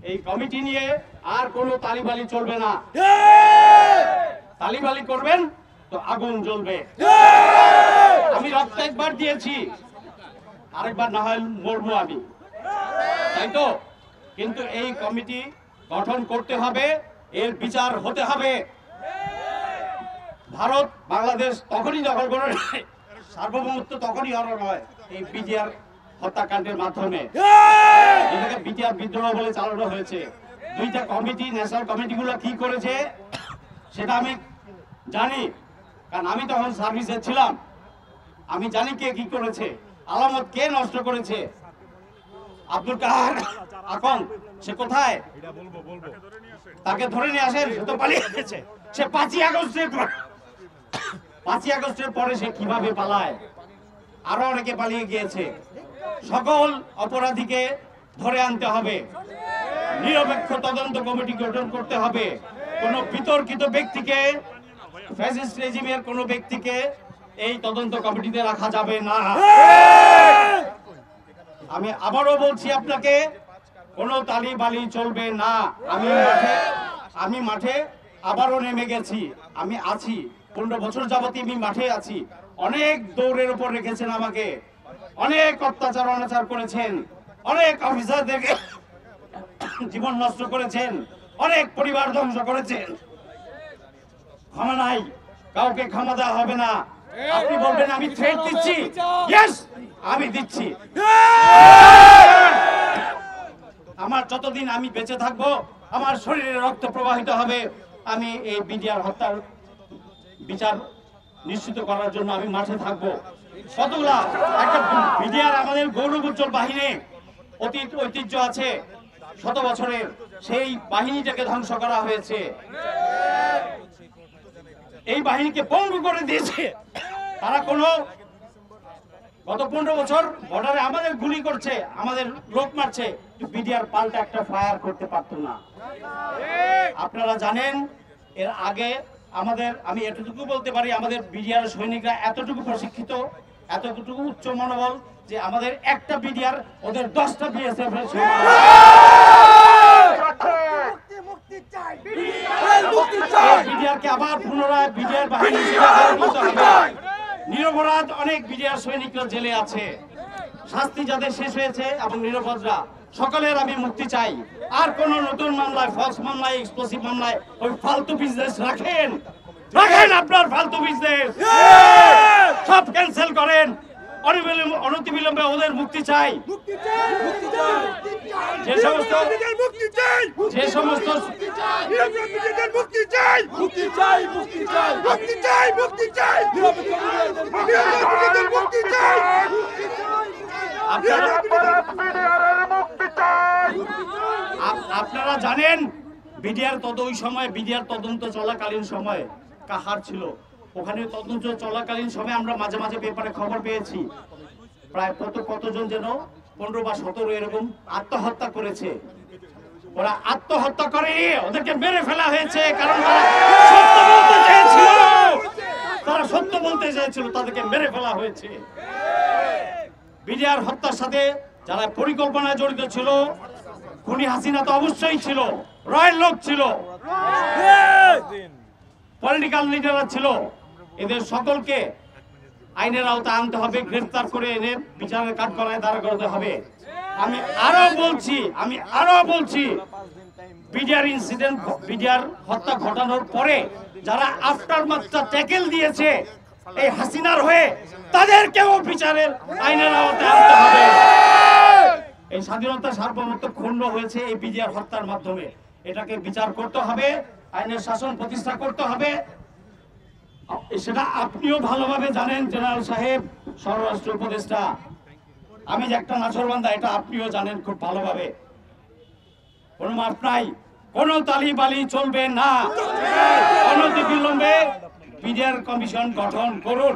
এই কমিটি নিয়ে আর কোনো তালিবালি চলবে না। তালিবালি করবেন তো আগুন জ্বলবে। আমি রক্ত একবার দিয়েছি, আরেকবার না হয় মরবো আমি, তাই তো? কিন্তু এই কমিটি গঠন করতে হবে, এর বিচার হতে হবে। ভারত বাংলাদেশ তখনই দখল করে, সার্বভৌমত্ব তখনই হরণ হয় এই বিটিআর হত্যাকাণ্ডের মাধ্যমে। এটাকে বিটিআর বিদ্রোহ বলে চালানো হয়েছে। দুইটা কমিটি, ন্যাশনাল কমিটিগুলো কি করেছে সেটা আমি জানি, কারণ আমি তখন সার্ভিসে ছিলাম। আমি জানি কে কি করেছে, আলামত কে নষ্ট করেছে। আব্দুল কাহার আকন সে কোথায়? তাকে ধরে নিয়ে আসেন, সে তো পালিয়ে গেছে। সে 5ই আগস্টের পরে সে কিভাবে পালায়? আরো অনেকে পালিয়ে গিয়েছে। সকল অপরাধীকে ধরে আনতে হবে, নিরপেক্ষ তদন্ত কমিটি গঠন করতে হবে। কোন বিতর্কিত ব্যক্তিকে, ফ্যাসিস্ট রেজিমের কোন ব্যক্তিকে এই তদন্ত কমিটিতে রাখা যাবে না। আমি আবারও বলছি আপনাকে, কোনো তালিবালি চলবে না। আমি মাঠে আবারও নেমে গেছি, আমি আছি। 15 বছর যাবতীয় আমি মাঠে আছি। অনেক দৌড়ের উপর রেখেছেন আমাকে, অনেক অত্যাচার অনাচার করেছেন, অনেক অফিসারদেরকে জীবন নষ্ট করেছেন, অনেক পরিবার ধ্বংস করেছেন। ক্ষমা নাই, কাউকে ক্ষমা দেওয়া হবে না। আপনি বলবেন আমি থ্রেট দিচ্ছি, ইয়েস আমি দিচ্ছি। আমার যতদিন আমি বেঁচে থাকবো, আমার শরীরে রক্ত প্রবাহিত হবে। আমি এই বিটিআর হত্যার বিচার নিশ্চিত করার জন্য আমি মাঠে থাকবো। কতগুলা একটা বিটিআর আমাদের গৌরবোজ্জ্বল বাহিনী, অতীত ঐতিহ্য আছে 100 বছরের, সেই বাহিনীটাকে ধ্বংস করা হয়েছে। এই বাহিনীকে পঙ্গু করে দিয়েছে তারা। গত 15 বছর বর্ডারে আমাদের গুলি করছে, আমাদের লোক মারছে, বিটিআর পাল্টা একটা ফায়ার করতে পারতো না। আপনারা জানেন এর আগে আমি এতটুকু বলতে পারি, আমাদের বিটিআর সৈনিকরা এতটুকু প্রশিক্ষিত, এতটুকু উচ্চ মনোবল যে আমাদের একটা বিটিআর ওদের 10টা বিএসএফ এর বিটিআরকে আবার পুনরায় বিটিআর বাহিনী হিসেবে করতে হবে। নিরপরাধ অনেক বিটিআর সৈনিকরা জেলে আছে, শাস্তি যাদের শেষ হয়েছে এবং নিরপরাধরা সকলের আমি মুক্তি চাই। আর কোন নতুন মামলায়, ফলস মামলায়, এক্সপ্লোসিভ মামলায় ওই ফালতু বিজনেস রাখেন, আপনার ফালতু বিজনেস সব ক্যান্সেল করেন। অনতিবিলম্বে ওদের মুক্তি চাই। যে সমস্ত আপনারা জানেন বিটিআর ওই সময় বিটিআর তদন্ত চলাকালীন সময় কাহার ছিল, ওখানে তদন্ত চলাকালীন সময় আমরা মাঝে মাঝে পেপারে খবর পেয়েছি প্রায় কতজন যেন 15 বা 17 এরকম আত্মহত্যা করেছে। ওরা আত্মহত্যা করে, ওদেরকে মেরে ফেলা হয়েছে, কারণ তারা সত্য বলতে চেয়েছিল, তাদেরকে মেরে ফেলা হয়েছে। বিটিআর হত্যার সাথে যারা পরিকল্পনায় জড়িত ছিল, খুনি হাসিনা তো অবশ্যই ছিল, রয়ের লোক ছিল, পলিটিক্যাল লিডাররা ছিল। এদের সকলকে আইনের আওতায় আনতে হবে, গ্রেফতার করে এনে বিচারের কাঠগড়ায় দাঁড় করাতে হবে। আমি আরো বলছি বিটিআর ইনসিডেন্ট, বিটিআর হত্যা ঘটানোর পরে যারা আফটার মাত্রা ট্যাকেল দিয়েছে এই হাসিনার হয়ে, তাদেরকেও বিচারের আইনের আওতায় আনতে হবে। এই স্বাধীনতা সার্বভৌমত্ব ক্ষুণ্ণ হয়েছে এই বিটিআর হত্যার মাধ্যমে। এটাকে বিচার করতে হবে, আইনের শাসন প্রতিষ্ঠা করতে হবে। সেটা আপনিও ভালোভাবে জানেন জেনারেল সাহেব, স্বরাষ্ট্র উপদেষ্টা। আমি যে একটা নাছরবান্দা এটা আপনিও জানেন খুব ভালোভাবে। কোনো মাপ নাই, কোনো তালিবালি চলবে না। অনতিবিলম্বে বিটিআর কমিশন গঠন করুন।